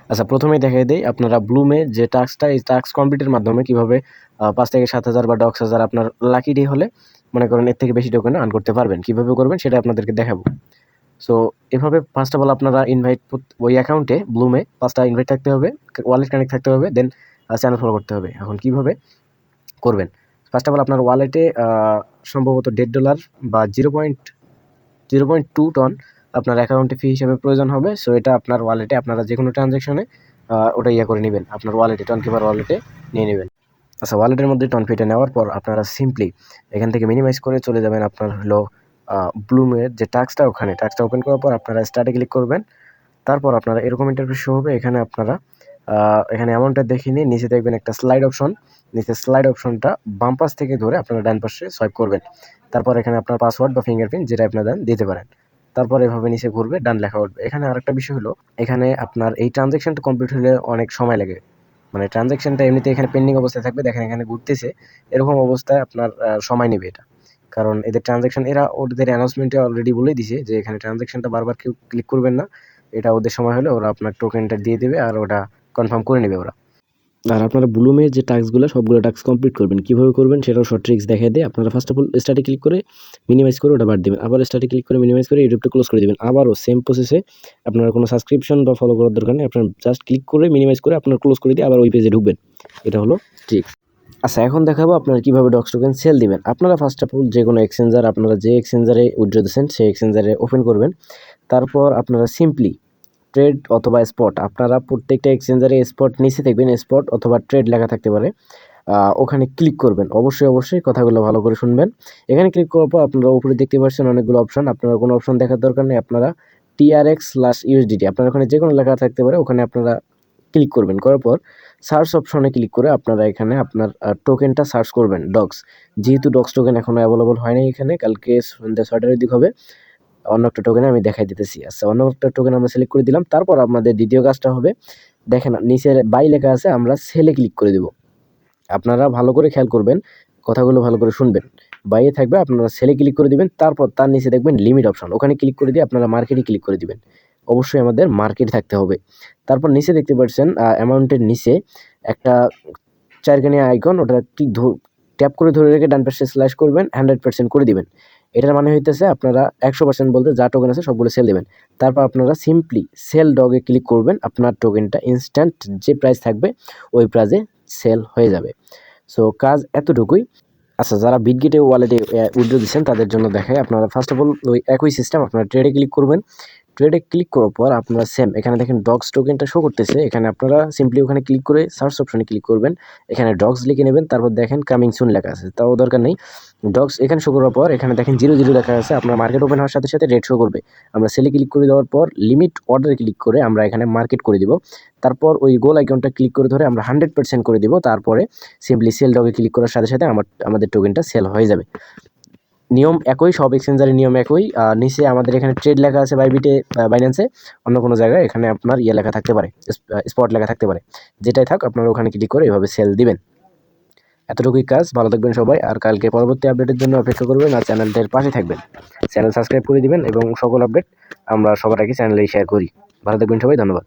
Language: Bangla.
আচ্ছা, প্রথমেই দেখাই দেই আপনারা ব্লুমে যে টাস্কটা, এই টাস্ক কমপ্লিটের মাধ্যমে কীভাবে ৫ থেকে ৭,০০০ বা ১০,০০০ আপনার লাকি ডে হলে মনে করেন এর থেকে বেশি টোকেন আর্ন করতে পারবেন। কীভাবে করবেন সেটা আপনাদেরকে দেখাবো। সো এভাবে ফার্স্ট অফ অল আপনারা ইনভাইট ওই অ্যাকাউন্টে ব্লুমে 5টা ইনভাইট থাকতে হবে, ওয়ালেট কানেক্ট থাকতে হবে, দেন চ্যানেল ফলো করতে হবে। এখন কীভাবে করবেন? ফার্স্ট অফ অল আপনার ওয়ালেটে সম্ভবত $1.5 বা 0.2 টন আপনার অ্যাকাউন্টে ফি হিসেবে প্রয়োজন হবে। সো এটা আপনার ওয়ালেটে আপনারা যে কোনো ট্রানজ্যাকশনে ওটা করে নেবেন, আপনার ওয়ালেটে টনকিপার ওয়ালেটে নিয়ে নেবেন। আচ্ছা, ওয়ালেটের মধ্যে টন ফিটা নেওয়ার পর আপনারা সিম্পলি এখান থেকে মিনিমাইজ করে চলে যাবেন আপনার হলো ব্লুমের যে টাস্কটা, ওখানে টাস্কটা ওপেন করার পর আপনারা স্টার্টে ক্লিক করবেন। তারপর আপনারা এরকম ইন্টারফেস শো হবে। এখানে আপনারা এখানে অ্যামাউন্টটা দেখে নিয়ে নিচে দেখবেন একটা স্লাইড অপশন। নিচে স্লাইড অপশনটা বাম পাশ থেকে ধরে আপনারা ডান পাশে সোয়াইপ করবেন। তারপর এখানে আপনার পাসওয়ার্ড বা ফিঙ্গারপ্রিন্ট যেটা আপনারা দেন দিতে পারেন। তারপর এভাবে নিচে ঘুরবে, ডান লেখা উঠবে। এখানে আরেকটা বিষয় হলো, এখানে আপনার এই ট্রানজ্যাকশনটা কমপ্লিট হলে অনেক সময় লাগে। মানে ট্রানজ্যাকশনটা এমনিতে এখানে পেন্ডিং অবস্থায় থাকবে, দেখেন এখানে ঘুরতেছে। এরকম অবস্থায় আপনার সময় নেবে এটা। কারণ এদের ট্রানজ্যাকশন, এরা ওদের অ্যানাউন্সমেন্টে অলরেডি বলেই দিছে যে এখানে ট্রানজ্যাকশনটা বারবার কেউ ক্লিক করবেন না। এটা ওদের সময় হলে ওরা আপনার টোকেনটা দিয়ে দেবে আর ওটা কনফার্ম করে নেবে ওরা। আর আপনারা ব্লুমের যে টাস্কগুলো সবগুলো টাস্ক কমপ্লিট করবেন। কীভাবে করবেন সেটাও শর্ট ট্রিক্স দেখাই দেয়। আপনারা ফার্স্ট অফ অল স্টার্টে ক্লিক করে মিনিমাইজ করে ওটা বাদ দেবেন। আবার স্টার্টে ক্লিক করে মিনিমাইজ করে ইউটিউবটা ক্লোজ করে দেবেন। আবারও সেম প্রসেসে আপনারা কোনো সাবস্ক্রিপশন বা ফলো করার দরকার নেই। আপনারা জাস্ট ক্লিক করে মিনিমাইজ করে আপনারা ক্লোজ করে দিয়ে আবার ওই পেজে ঢুকবেন। এটা হলো ট্রিক্স। আচ্ছা, এখন দেখাবো আপনারা কীভাবে ডক্স টোকেন সেল দিবেন। আপনারা ফার্স্ট অফ অল যে কোনো এক্সচেঞ্জার, আপনারা যে এক্সচেঞ্জারে উইথড্র দিচ্ছেন সেই এক্সচেঞ্জারে ওপেন করবেন। তারপর আপনারা সিম্পলি ট্রেড অথবা স্পট, আপনারা প্রত্যেকটা এক্সচেঞ্জারে স্পট নিচে দেখবেন স্পট অথবা ট্রেড লেখা থাকতে পারে, ওখানে ক্লিক করবেন। অবশ্যই কথাগুলো ভালো করে শুনবেন। এখানে ক্লিক করার পর আপনারা উপরে দেখতে পাচ্ছেন অনেকগুলো অপশন। আপনারা কোনো অপশন দেখার দরকার নেই। আপনারা TRX/USDT আপনার ওখানে যে কোনো লেখা থাকতে পারে, ওখানে আপনারা ক্লিক করবেন। করার পর সার্চ অপশনে ক্লিক করে আপনারা এখানে আপনার টোকেনটা সার্চ করবেন, ডক্স। যেহেতু ডক্স টোকেন এখনও অ্যাভেলেবল হয়নি এখানে, কালকে সন্ধ্যা 6টার দিক হবে। অন্য একটা টোকেনে আমি দেখাই দিতেছি। আচ্ছা, অন্য একটা টোকেন আমরা সিলেক্ট করে দিলাম। তারপর আমাদের দ্বিতীয় কাজটা হবে, দেখেন নিচে বাই লেখা আছে, আমরা সেলে ক্লিক করে দেব। আপনারা ভালো করে খেয়াল করবেন, কথাগুলো ভালো করে শুনবেন। বাইরে থাকবে, আপনারা সেলে ক্লিক করে দিবেন। তারপর তার নিচে দেখবেন লিমিট অপশন, ওখানে ক্লিক করে দিয়ে আপনারা মার্কেটে ক্লিক করে দিবেন। অবশ্যই আমাদের মার্কেট থাকতে হবে। তারপর নিচে দেখতে পাচ্ছেন অ্যামাউন্টের নিচে একটা চারখানি আইকন, ওটা ট্যাপ করে ধরে রেখে ডান পাশে স্ল্যাশ করবেন, 100% করে দিবেন। এটার মানে হইতেছে আপনারা 100% বলতে যা টোকেন আছে সবগুলো সেল দেবেন। তারপর আপনারা সিম্পলি সেল ডগে ক্লিক করবেন। আপনার টোকেনটা ইনস্ট্যান্ট যে প্রাইস থাকবে ওই প্রাইসে সেল হয়ে যাবে। সো কাজ এতটুকুই। আচ্ছা, যারা বিটগেটে ওয়ালেটে উইথড্র দিচ্ছেন তাদের জন্য দেখায়। আপনারা ফার্স্ট অফ অল ওই একই সিস্টেম, আপনারা ট্রেডে ক্লিক করবেন। ট্রেডে ক্লিক করার পর আপনারা সেম এখানে দেখেন ডক্স টোকেনটা শো করতেছে। এখানে আপনারা সিম্পলি ওখানে ক্লিক করে সার্চ অপশনে ক্লিক করবেন। এখানে ডক্স লিখে নেবেন। তারপর দেখেন কামিং সুন লেখা আছে, তাও দরকার নেই। ডক্স এখানে শো করার পর এখানে দেখেন 0 লেখা আছে। আপনার মার্কেট ওপেন হওয়ার সাথে সাথে রেট শো করবে। আমরা সেলে ক্লিক করে দেওয়ার পর লিমিট অর্ডারে ক্লিক করে আমরা এখানে মার্কেট করে দিব। তারপর ওই গোল আইকনটা ক্লিক করে ধরে আমরা 100% করে দিব। তারপরে সিম্পলি সেল ডগে ক্লিক করার সাথে সাথে আমাদের টোকেনটা সেল হয়ে যাবে। নিয়ম একই, সব এক্সচেঞ্জারের নিয়ম একই। নিচে আমাদের এখানে ট্রেড লেখা আছে বাইবিটে, বাইন্যান্সে। অন্য কোনো জায়গায় এখানে আপনার লেখা থাকতে পারে, স্পট লেখা থাকতে পারে। যেটাই থাক আপনারা ওখানে ক্লিক করে এভাবে সেল দিবেন। এতটুকুই কাজ। ভালো থাকবেন সবাই। আর কালকে পরবর্তী আপডেটের জন্য অপেক্ষা করবেন আর চ্যানেলটার পাশে থাকবেন। চ্যানেল সাবস্ক্রাইব করে দিবেন এবং সকল আপডেট আমরা সবার আগে চ্যানেলেই শেয়ার করি। ভালো থাকবেন সবাই, ধন্যবাদ।